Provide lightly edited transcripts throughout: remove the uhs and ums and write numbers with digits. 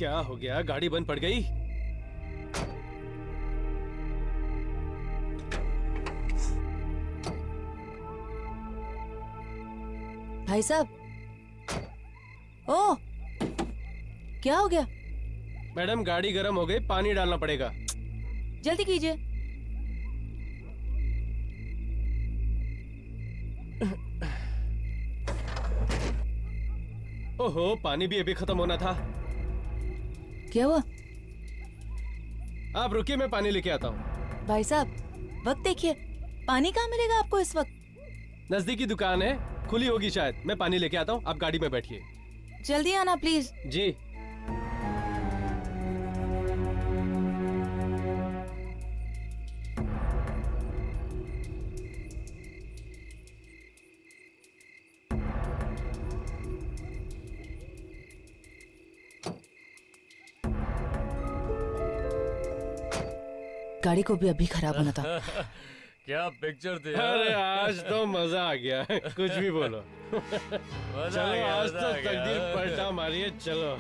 क्या हो गया? गाड़ी बंद पड़ गई? भाई साहब, ओ क्या हो गया? मैडम गाड़ी गर्म हो गई, पानी डालना पड़ेगा। जल्दी कीजिए। ओहो, पानी भी अभी खत्म होना था। क्या हुआ? आप रुकिए, मैं पानी लेके आता हूँ। भाई साहब, वक्त देखिए, पानी कहाँ मिलेगा आपको इस वक्त? नजदीकी दुकान है, खुली होगी शायद। मैं पानी लेके आता हूँ, आप गाड़ी में बैठिए। जल्दी आना प्लीज। जी। गाड़ी को भी अभी खराब होना था। क्या पिक्चर थी? अरे आज तो मजा आ गया। कुछ भी बोलो। चलो आज तो तकदीर पलटा मारिए। चलो।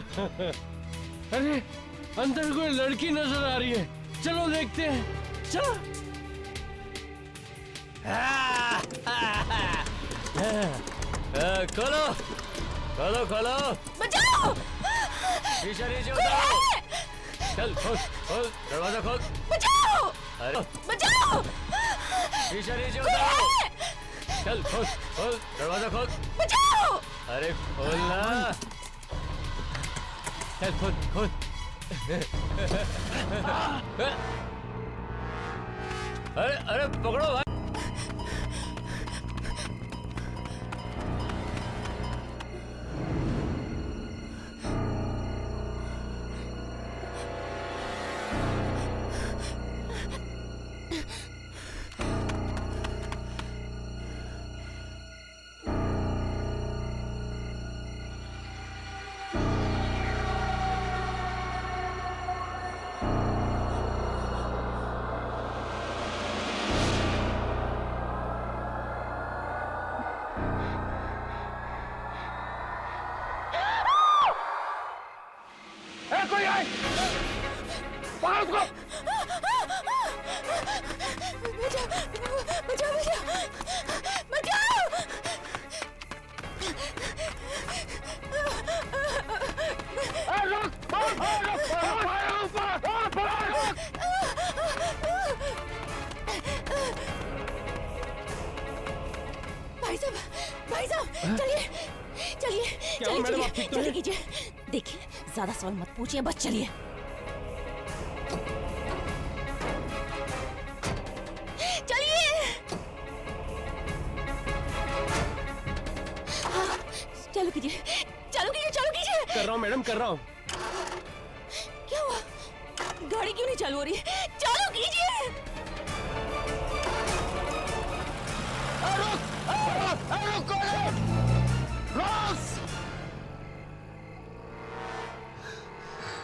अरे अंदर कोई लड़की नजर आ रही है, चलो देखते हैं। चलो। खोलो खोलो खोलो, बचाओ! शीशा नीचे उतारो। चल खोल खोल, दरवाजा खोल। बचाओ! अरे बचाओ! शीशा नीचे उतारो। चल खोल खोल, दरवाजा खोल। बचाओ! अरे खोल ना। चल खोल खोल। अरे अरे पकड़ो भाई। कोई आए, पकड़ उसको। बचाओ! बचाओ! भाई साहब, चलिए चलिए चलिए चलिए, जल्दी कीजिए। देखिए, ज्यादा सवाल मत पूछिए, बस चलिए। चलिए। चालू कीजिए, चालू कीजिए, चालू कीजिए। कर रहा हूँ मैडम, कर रहा हूँ। क्या हुआ? गाड़ी क्यों नहीं चालू हो रही? चालू कीजिए।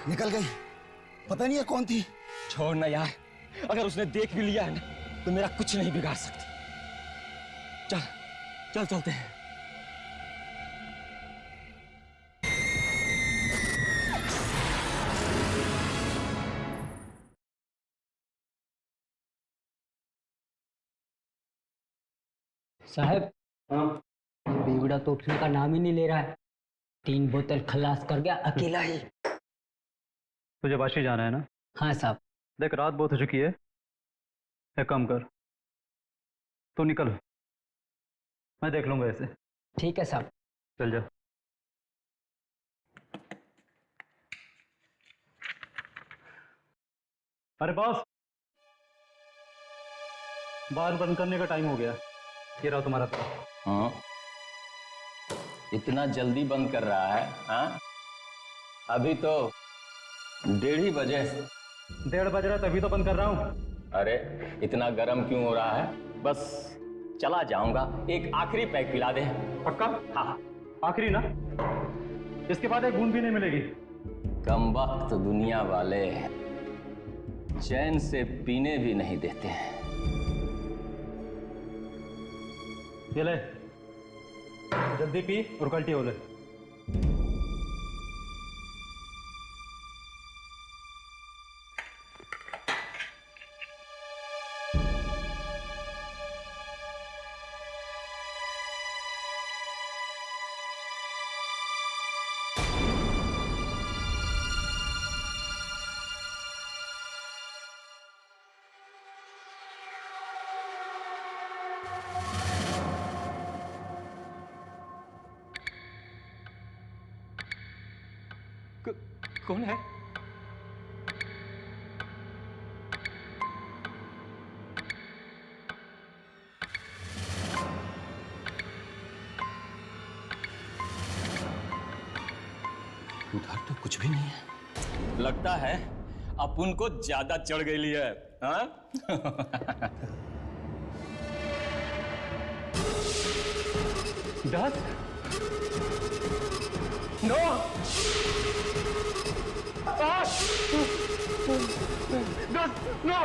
निकल गई। पता नहीं है कौन थी। छोड़ ना यार, अगर उसने देख भी लिया है ना तो मेरा कुछ नहीं बिगाड़ सकती। चल चल चलते हैं। साहब, ये बेवड़ा तो उठने का नाम ही नहीं ले रहा है। 3 बोतल खलास कर गया अकेला ही। तुझे वाशी जाना है ना? हाँ साहब। देख, रात बहुत हो चुकी है, एक काम कर, तू निकल, मैं देख लूंगा ऐसे। ठीक है साहब। चल जा। अरे बॉस, बार बंद करने का टाइम हो गया। ये रहा तुम्हारा पैसा। हाँ, इतना जल्दी बंद कर रहा है? हाँ, अभी तो 1:30 बजे। 1:30 बज रहा है तभी तो बंद कर रहा हूँ। अरे इतना गर्म क्यों हो रहा है? बस चला जाऊंगा, एक आखिरी पैक पिला दे। पक्का? हाँ। आखिरी ना, इसके बाद एक बूंद भी नहीं मिलेगी। कमबख्त दुनिया वाले चैन से पीने भी नहीं देते हैं। ये ले, जल्दी पी और कल्टी हो ले। कौन है? उधर तो कुछ भी नहीं है। लगता है अपुन को ज्यादा चढ़ गई है। हाँ? दस? नौ? आठ? दस? नौ?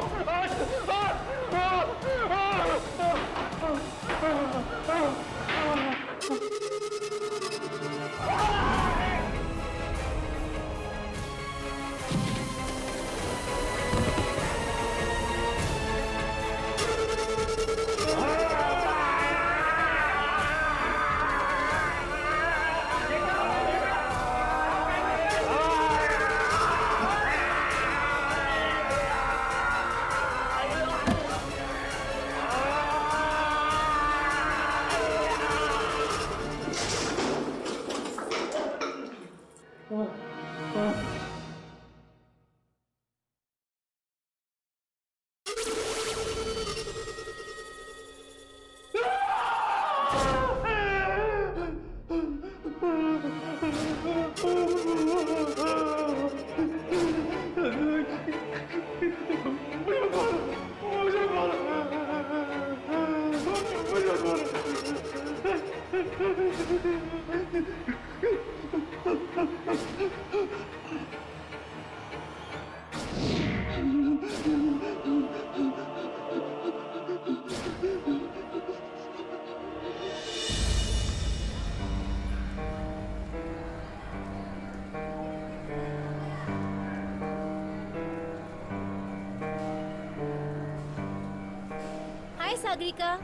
Hi Sagarika.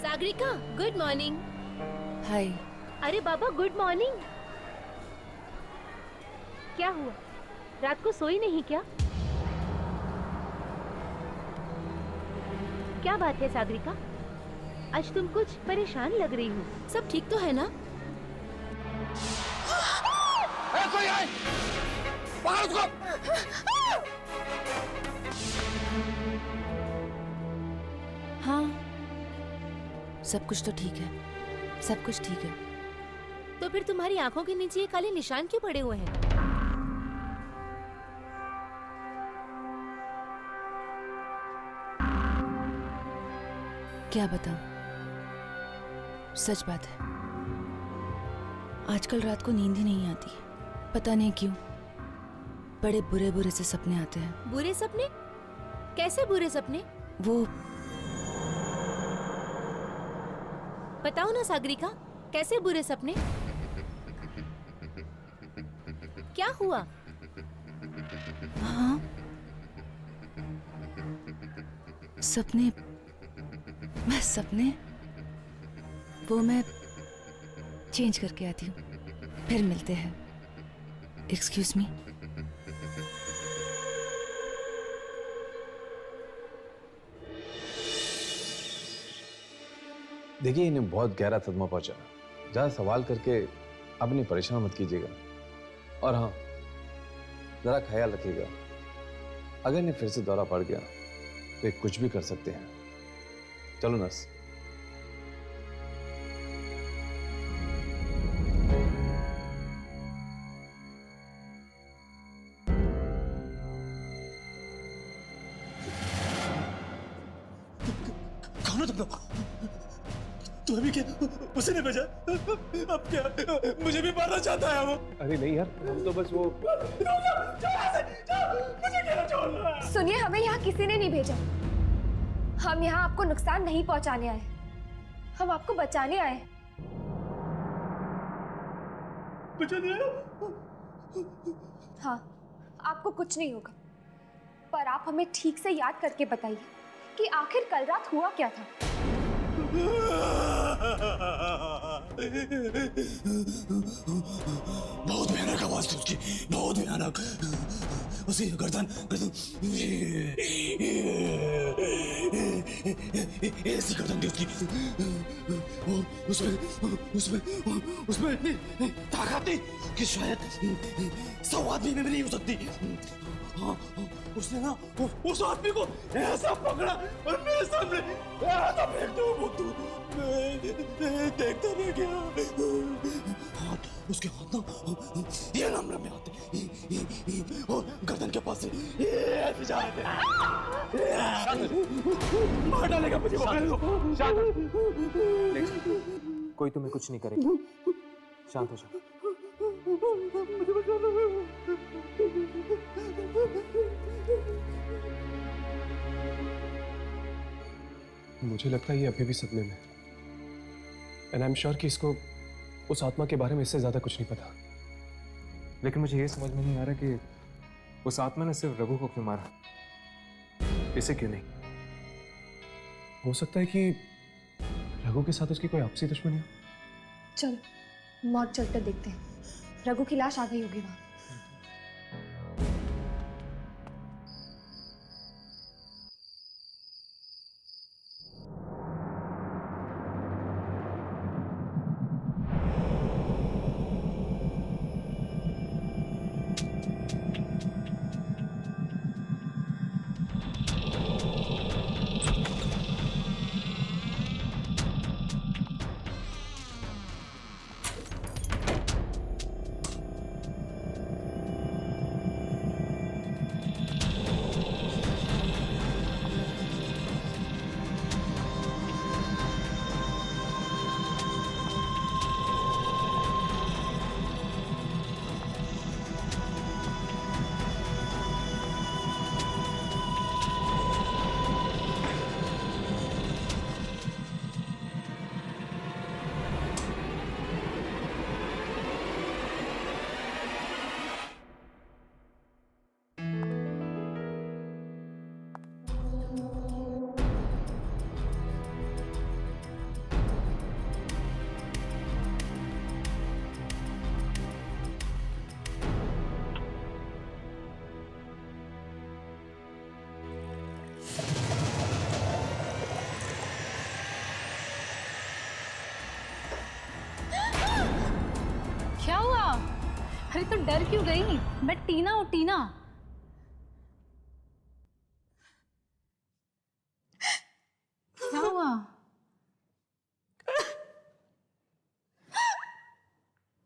Sagarika, good morning. Hi. अरे बाबा, गुड मॉर्निंग। क्या हुआ, रात को सोई नहीं क्या? क्या बात है सागरिका, आज तुम कुछ परेशान लग रही हो। सब ठीक तो है ना? कोई आए! पकड़ उसको! हाँ, सब कुछ तो ठीक है, सब कुछ ठीक है। तो फिर तुम्हारी आंखों के नीचे ये काले निशान क्यों पड़े हुए हैं? क्या बताऊं, सच बात है, आजकल रात को नींद ही नहीं आती। पता नहीं क्यों, बड़े बुरे बुरे से सपने आते हैं। बुरे सपने? कैसे बुरे सपने? वो बताओ ना सागरिका, कैसे बुरे सपने? क्या हुआ? हाँ, सपने, मैं सपने, वो मैं चेंज करके आती हूँ, फिर मिलते हैं। Excuse me. देखिए, इन्हें बहुत गहरा सदमा पहुंचा। ज्यादा सवाल करके अपनी परेशान मत कीजिएगा। और हाँ, जरा ख्याल रखिएगा, अगर इन्हें फिर से दौरा पड़ गया तो ये कुछ भी कर सकते हैं। चलो नर्स। कौन हो तुम लोग? तुम्हें भी क्या उसे ने भेजा? अब क्या मुझे भी मारना चाहता है वो? अरे नहीं यार, हम तो बस वो। मुझे क्या छोड़? सुनिए, हमें यहाँ किसी ने नहीं भेजा। हम यहाँ आपको नुकसान नहीं पहुँचाने आए, हम आपको बचाने आए। बचाने आए? हाँ, आपको कुछ नहीं होगा, पर आप हमें ठीक से याद करके बताइए कि आखिर कल रात हुआ क्या था। बहुत भयानक आवाज थी उसकी, बहुत भयानक। उसी गर्दन गर्दन ऐसी गर्दन थी उसकी, और उसमें उसमें उसमें ताकत थी कि शायद 100 आदमी में भी नहीं हो सकती। हाँ, उसने ना उस आदमी को ऐसा पकड़ा और मेरे सामने ऐसा फेंक दो, मैं देखता रह गया। हाथ उसके हाथ ना ये नम्र में आते और गर्दन के पास से ऐसे जा रहे थे। मार डालेगा मुझे वो। कोई तुम्हें कुछ नहीं करेगा, शांत हो जाओ। मुझे लगता है ये अभी भी सदमे में, एंड आई एम श्योर कि इसको उस आत्मा के बारे में इससे ज्यादा कुछ नहीं पता। लेकिन मुझे ये समझ में नहीं आ रहा कि उस आत्मा ने सिर्फ रघु को क्यों मारा, इसे क्यों नहीं? हो सकता है कि रघु के साथ उसकी कोई आपसी दुश्मनी हो। चलो मौत चलकर देखते हैं, रघु की लाश आ गई होगी वहां। क्या हुआ? अरे तो डर क्यों गई? मैं टीना हूँ, टीना। क्या हुआ?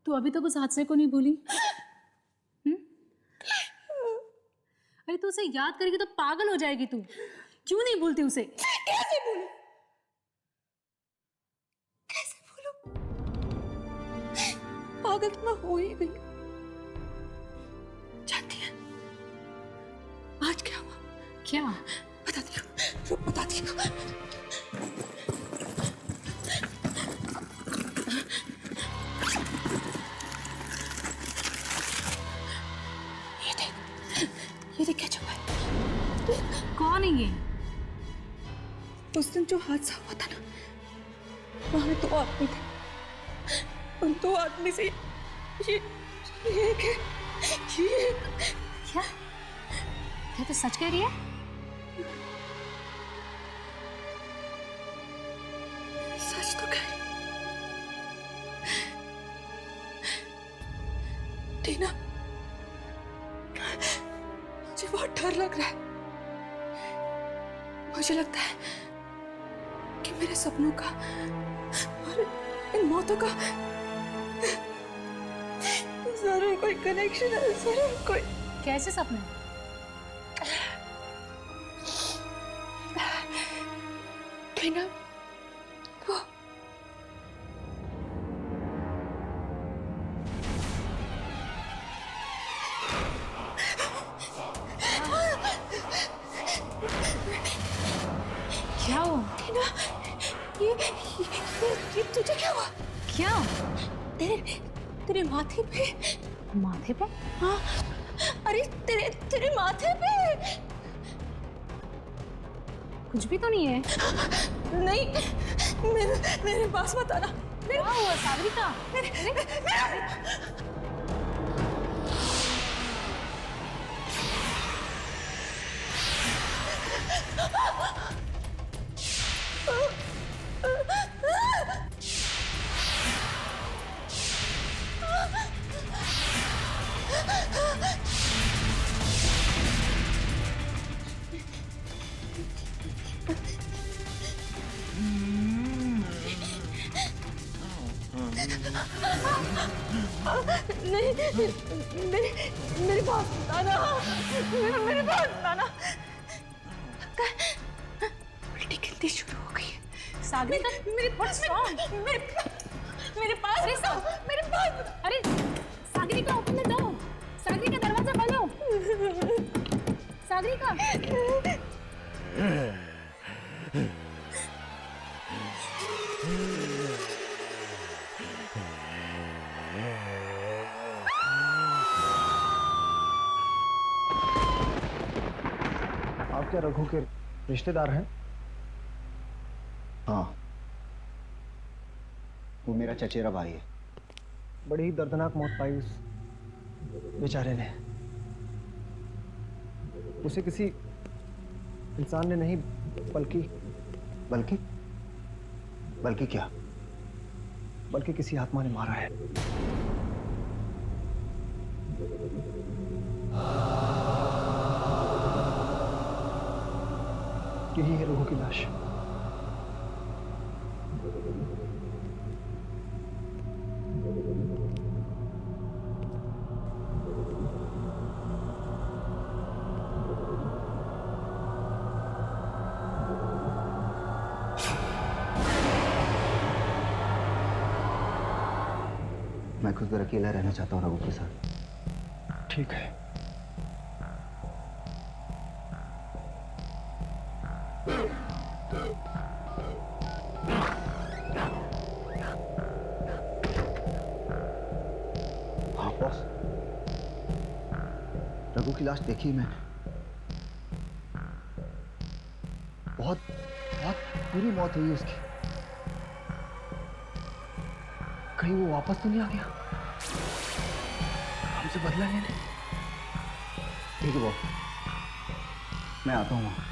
तू अभी तक उस हादसे को नहीं भूली? अरे तू उसे याद करेगी तो पागल हो जाएगी तू। क्यों नहीं भूलती उसे? कैसे भूलूं? पागल तो मैं हो ही गई। जानती है आज क्या हुआ? क्या? बताती हूँ, रुक बताती हूँ। ये देख क्या छुपा है। कौन है ये? उस दिन जो हादसा हुआ था ना, वहां 2 आदमी थे। उन 2 आदमी से ये क्या? क्या तो सच कह रही है? सच तो कह रही। टीना, मुझे बहुत डर लग रहा है। मुझे लगता है कि मेरे सपनों का और इन मौतों का जरूर कोई कनेक्शन है, जरूर कोई। कैसे सपने? टीना, वो क्या हुआ? टीना, ये तुझे क्या हुआ? क्या? तेरे माथे पे। माथे पे? हाँ, अरे तेरे माथे पे। कुछ भी तो नहीं है। नहीं, मेरे पास मत आना। क्या हुआ सागरिका? नहीं मेरे पास लाना, मेरे पास लाना। उल्टी गिनती शुरू हो गई है। सागरिका मेरे पास मेरे पास। अरे Sagarika open the door. Sagarika दरवाजा खोलो। सागरिका आप क्या रघु के रिश्तेदार हैं? हाँ, वो मेरा चचेरा भाई है। बड़ी ही दर्दनाक मौत पाई उस बेचारे ने। उसे किसी इंसान ने नहीं बल्कि क्या? बल्कि किसी आत्मा ने मारा है। यही है रघु की लाश। मैं कुछ देर अकेला रहना चाहता हूँ रघु के साथ। ठीक है। हाँ बॉस, रघु की लाश देखी मैंने। बहुत बुरी मौत हुई उसकी। कहीं वो वापस तो नहीं आ गया हमसे बदला लेने? ठीक है बॉस, मैं आता हूँ वहां।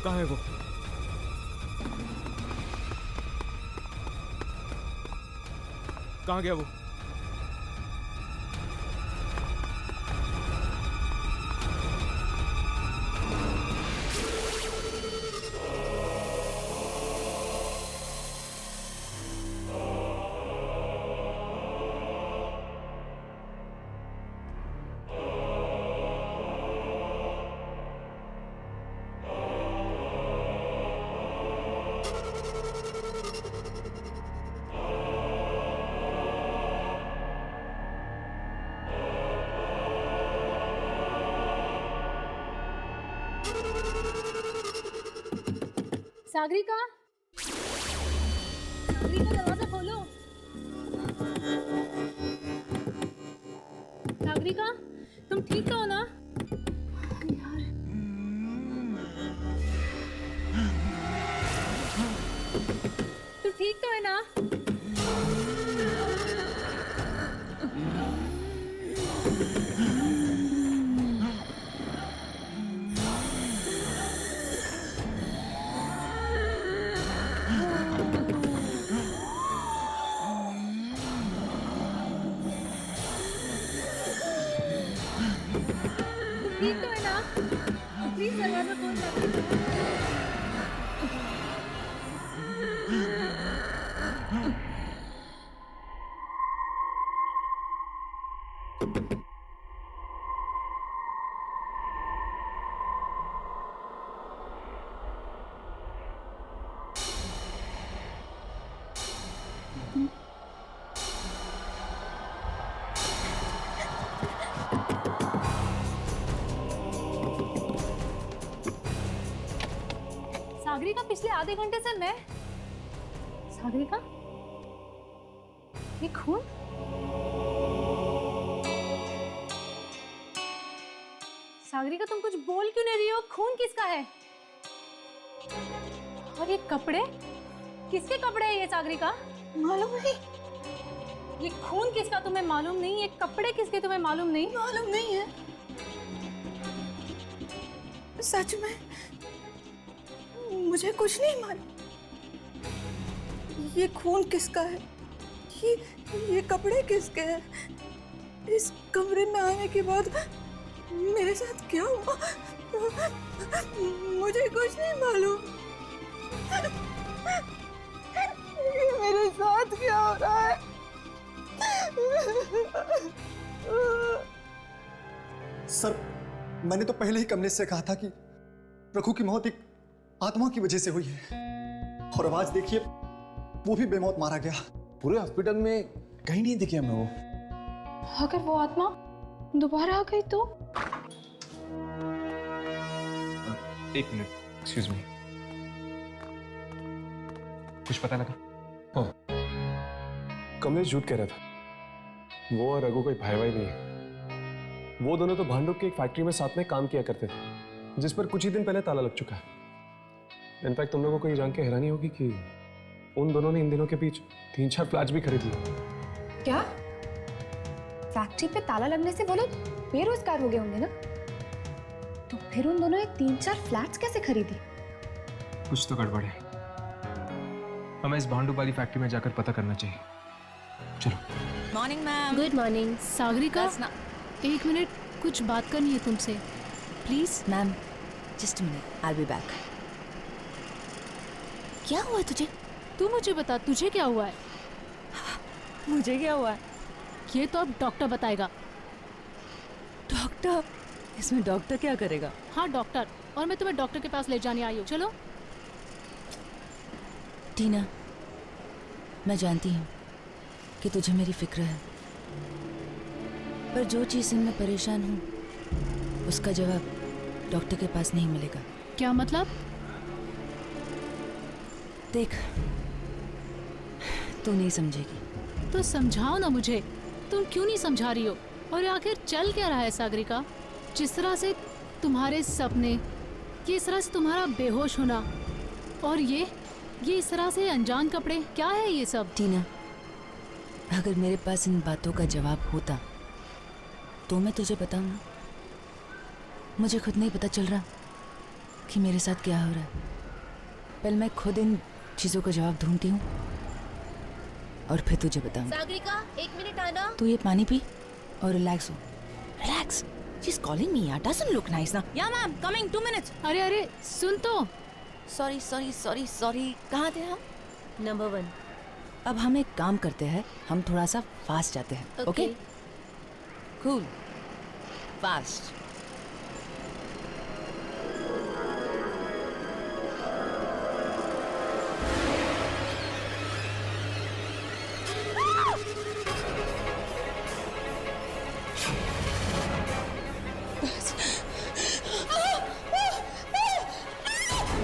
कहाँ है वो? कहाँ गया वो? सागरिका सागरिका, तुम ठीक तो हो ना? तुम ठीक तो है ना? ठीक तो है ना? प्लीज दरवाजा खोल सागरिका, पिछले आधे घंटे से मैं सागरिका, ये खून? सागरिका, तुम कुछ बोल क्यों नहीं रही हो? खून किसका है? और ये कपड़े किसके कपड़े हैं? ये सागरिका मालूम नहीं। ये खून किसका तुम्हें मालूम नहीं? ये कपड़े किसके तुम्हें मालूम नहीं? मालूम नहीं है, सच में मुझे कुछ नहीं मालूम। ये खून किसका है? ये कपड़े किसके हैं? इस कमरे में आने के बाद मेरे साथ क्या हुआ मुझे कुछ नहीं मालूम। ये मेरे साथ क्या हो रहा है? सर, मैंने तो पहले ही कमलेश से कहा था कि रघु की मौत एक आत्मा की वजह से हुई है, और अब आज देखिए वो भी बेमौत मारा गया। पूरे हॉस्पिटल में कहीं नहीं दिखी हमें वो। अगर वो आत्मा दोबारा आ गई तो? एक मिनट, एक्सक्यूज मी, कुछ पता लगा? हाँ, कमलेश झूठ कह रहा था। वो और रघु कोई भाई भाई नहीं है। वो दोनों तो भांडुप की एक फैक्ट्री में साथ में काम किया करते थे, जिस पर कुछ ही दिन पहले ताला लग चुका है। इनफैक्ट तुम लोगों को ये जान के हैरानी होगी कि उन दोनों ने इन दिनों के बीच 3-4 फ्लैट्स भी खरीद लिए। क्या? फैक्ट्री पे ताला लगने से वो लोग बेरोजगार हो गए होंगे ना? तो फिर उन दोनों ने 3-4 फ्लैट्स कैसे खरीदी? कुछ तो गड़बड़ है। हमें इस भांडुप वाली फैक्ट्री में जाकर पता करना चाहिए। चलो। Morning ma'am. Good morning. Sagarika, एक मिनट, कुछ बात करनी है तुमसे, please. Ma'am, just a minute, I will be back. क्या हुआ तुझे? तू मुझे बता, तुझे क्या हुआ है? मुझे क्या हुआ है? ये तो अब डॉक्टर बताएगा। डॉक्टर? इसमें डॉक्टर क्या करेगा? हाँ, डॉक्टर, और मैं तुम्हें डॉक्टर के पास ले जाने आई हूँ। चलो। टीना, मैं जानती हूँ कि तुझे मेरी फिक्र है, पर जो चीज़ से मैं परेशान हूँ उसका जवाब डॉक्टर के पास नहीं मिलेगा। क्या मतलब? देख, तू नहीं समझेगी। तो समझाओ ना मुझे, तुम क्यों नहीं समझा रही हो? और आखिर चल क्या रहा है सागरिका? जिस तरह से तुम्हारे सपने, किस तरह से तुम्हारा बेहोश होना, और ये इस तरह से अनजान कपड़े, क्या है ये सब? टीना, अगर मेरे पास इन बातों का जवाब होता तो मैं तुझे बताऊं ना। मुझे खुद नहीं पता चल रहा कि मेरे साथ क्या हो रहा है। पहले मैं खुद इन चीजों का जवाब ढूंढती हूँ और फिर तुझे बताऊँ। सागरिका, 1 मिनट आना। तू ये पानी पी और रिलैक्स हो। Relax. She is calling me. Doesn't look nice ना। या मैम, कमिंग 2 मिनट्स। अरे सुन तो। सॉरी। कहाँ थे हम? नंबर 1। अब हम एक काम करते हैं, हम थोड़ा सा फास्ट जाते हैं। ओके? Cool, fast.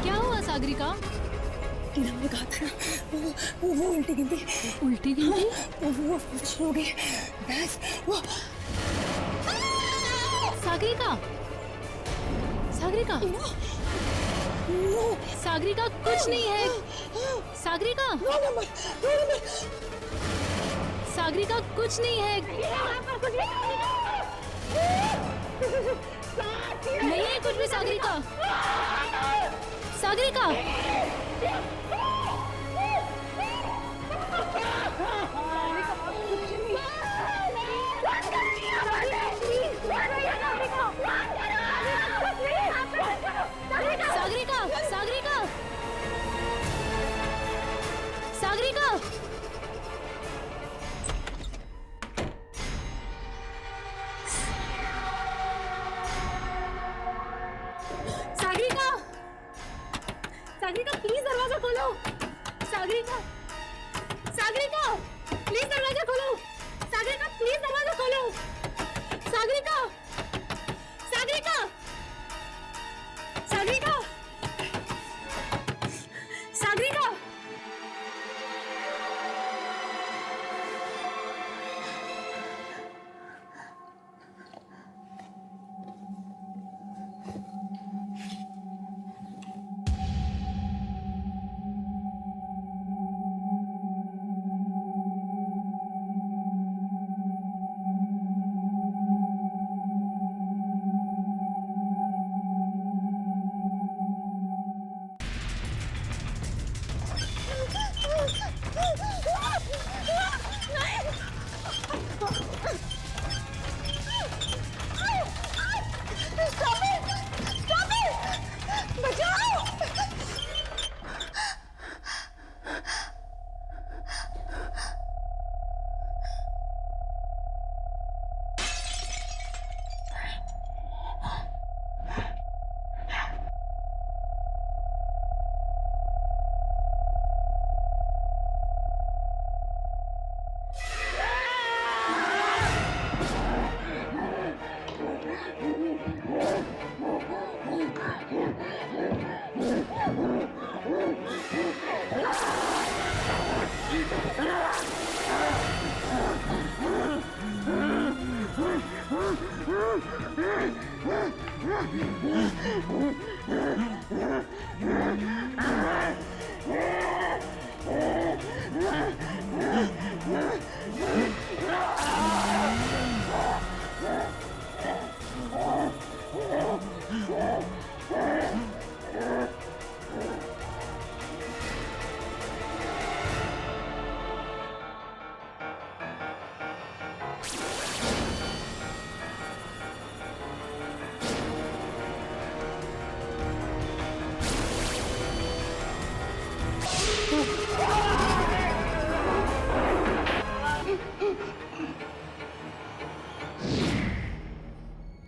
क्या हुआ सागरिका? हमने कहा था ना, वो उल्टी गिनती। उल्टी गिनती? वो शुरू हो गई। बस वो सागरिका, सागरिका, सागरिका कुछ नहीं है। सागरिका, सागरिका कुछ नहीं है। नहीं है कुछ भी सागरिका। सागरिका, सागरिका, सागरिका, सागरिका, सागरिका, सागरिका प्लीज दरवाजा खोलो। सागरिका, सागरिका प्लीज दरवाजा खोलो। सागरिका प्लीज दरवाजा खोलो। सागरिका, सागरिका, सागरिका, सागरिका,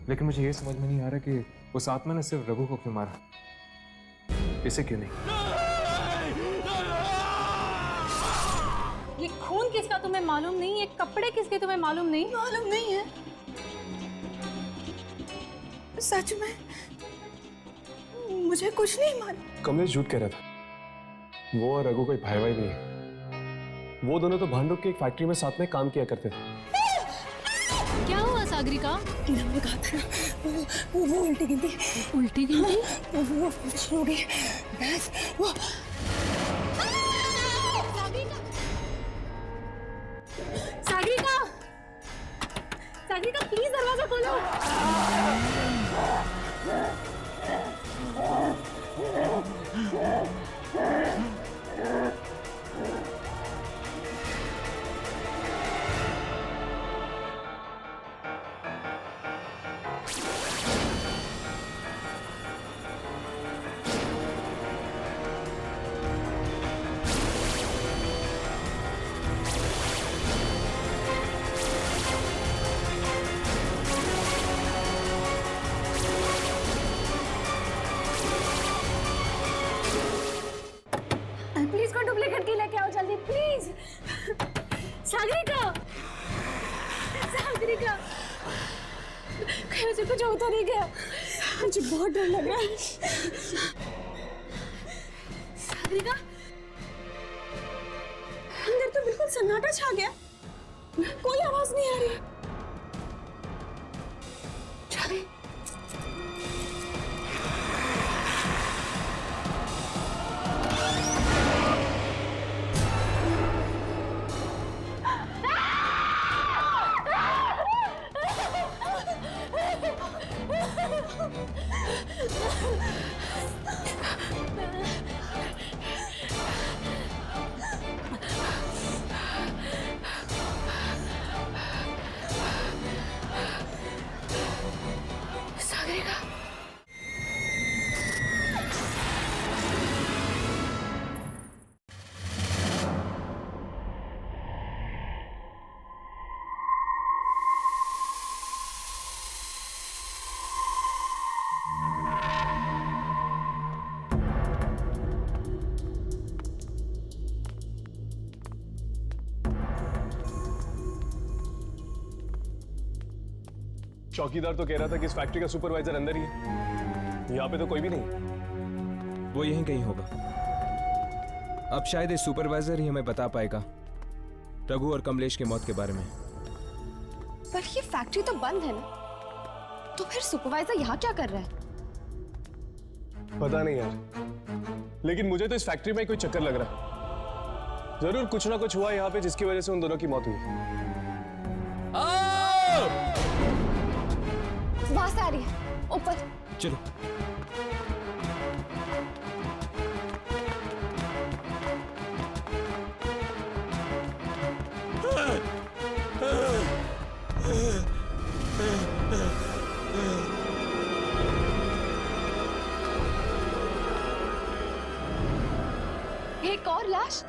लेकिन मुझे ये समझ में नहीं आ रहा कि उस आत्मा ने सिर्फ रघु को क्यों मारा, इसे क्यों नहीं। ये खून किसका तुम्हें मालूम नहीं? ये कपड़े किसके तुम्हें मालूम नहीं? मालूम नहीं है, सच में मुझे कुछ नहीं मालूम। कमलेश झूठ कह रहा था। वो और रघु कोई भाई भाई नहीं है। वो दोनों तो भांडुप की एक फैक्ट्री में साथ में काम किया करते थे। क्या हुआ सागरिका? हमने कहा था ना, वो उल्टी गिनती। उल्टी गिनती? वो शुरू हो गई बस। वो सागरिका, सागरिका प्लीज दरवाजा खोलो। प्लीज को डुप्लीकेट की लेके आओ जल्दी प्लीज। सागरिका, सागरिका कहीं मुझे कुछ होता नहीं गया, मुझे बहुत डर लग रहा है। सागरिका, अंदर तो बिल्कुल सन्नाटा छा गया, कोई आवाज नहीं आ रही। चौकीदार तो कह रहा था कि इस फैक्ट्री का सुपरवाइजर अंदर ही है। यहाँ पे तो कोई भी नहीं। वो यहीं कहीं होगा। अब शायद इस सुपरवाइजर ही हमें बता पाएगा रघु और कमलेश की मौत के बारे में। पर ये फैक्ट्री तो बंद है ना, तो फिर सुपरवाइजर यहाँ क्या कर रहा है? पता नहीं यार, लेकिन मुझे तो इस फैक्ट्री में कोई चक्कर लग रहा है। जरूर कुछ ना कुछ हुआ यहाँ पे जिसकी वजह से उन दोनों की मौत हुई। वहां से आ रही है, ऊपर चलो। एक और लाश।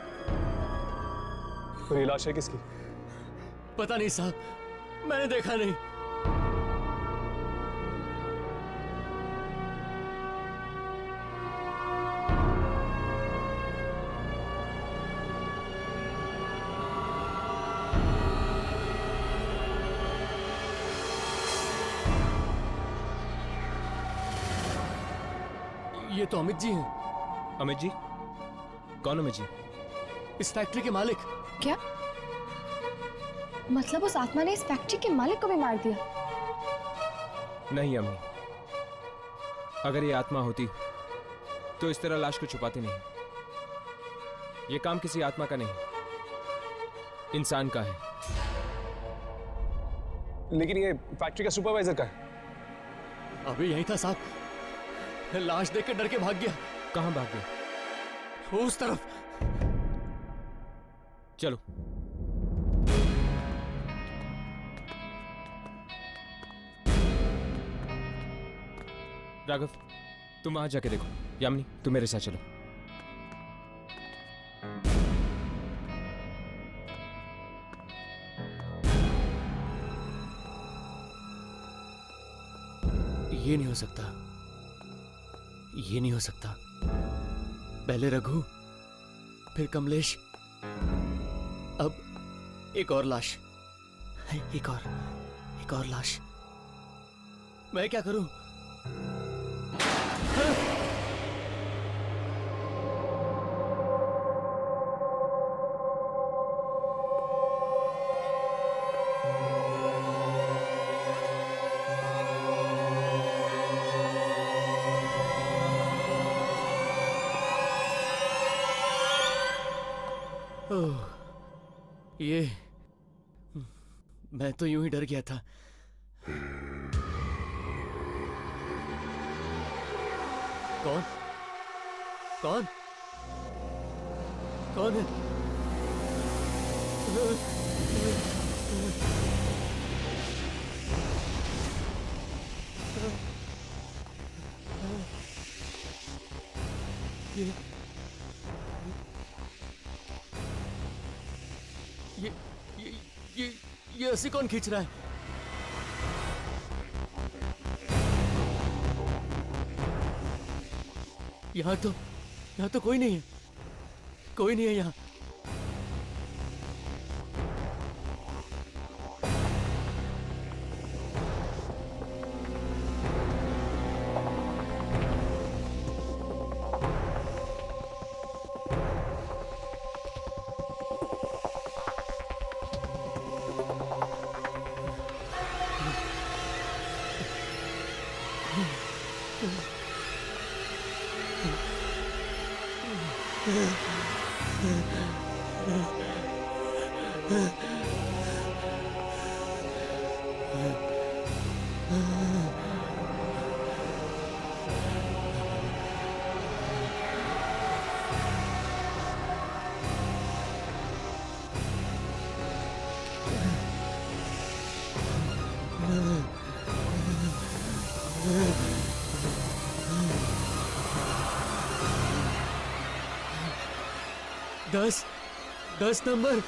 और ये लाश है किसकी? पता नहीं साहब, मैंने देखा नहीं। ये तो अमित जी हैं। अमित जी? कौन अमित जी? इस फैक्ट्री के मालिक। क्या मतलब उस आत्मा ने इस फैक्ट्री के मालिक को भी मार दिया? नहीं अम्मी, अगर ये आत्मा होती तो इस तरह लाश को छुपाती नहीं। ये काम किसी आत्मा का नहीं, इंसान का है। लेकिन ये फैक्ट्री का सुपरवाइजर का है। अभी यही था साहब, लाश देख के डर के भाग गया। कहां भाग गया? उस तरफ। चलो। राघव, तुम वहां जाके देखो। यामिनी, तुम मेरे साथ चलो। ये नहीं हो सकता, ये नहीं हो सकता। पहले रघु, फिर कमलेश, अब एक और लाश। एक और लाश। मैं क्या करूं? ये मैं तो यूं ही डर गया था। कौन कौन कौन है? ये रस्सी कौन खींच रहा है? यहाँ तो कोई नहीं है, कोई नहीं है यहाँ। दस नंबर।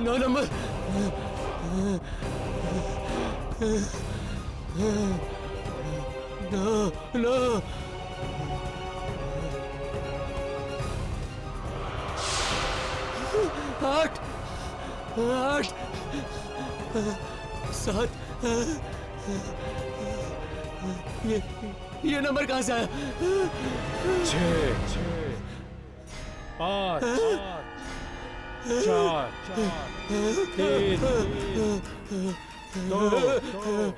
नौ नंबर। 8 8 7 ये नंबर कहाँ से आया? 6 5 4 3 2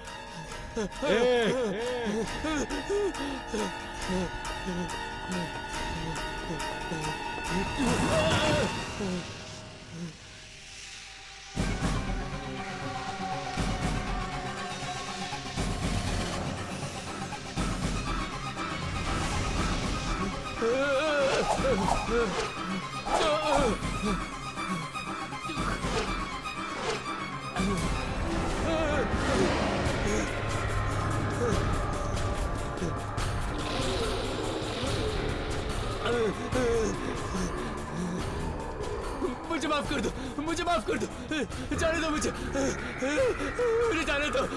1 मुझे माफ कर दो, मुझे माफ कर दो, जाने दो मुझे जाने दो।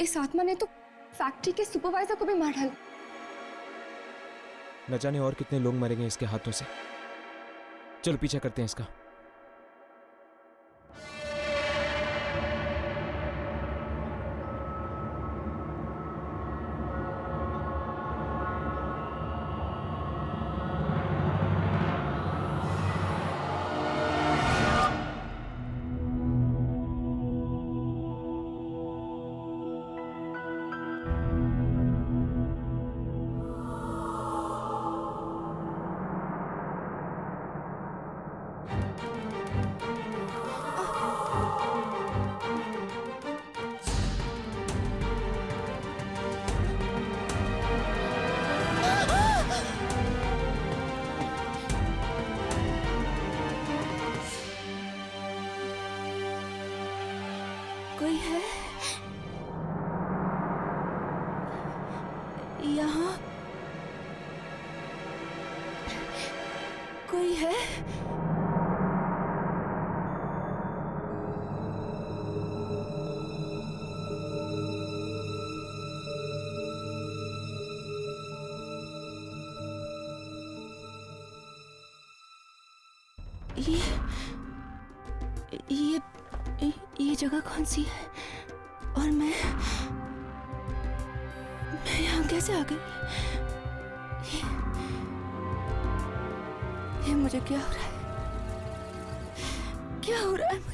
इस आत्मा ने तो फैक्ट्री के सुपरवाइजर को भी मार डाला। न जाने और कितने लोग मरेंगे इसके हाथों से। चलो पीछा करते हैं इसका। कोई है यहाँ? कोई है? ये जगह कौन सी है? और मैं यहाँ कैसे आ गई? ये मुझे क्या हो रहा है? क्या हो रहा है मुझे?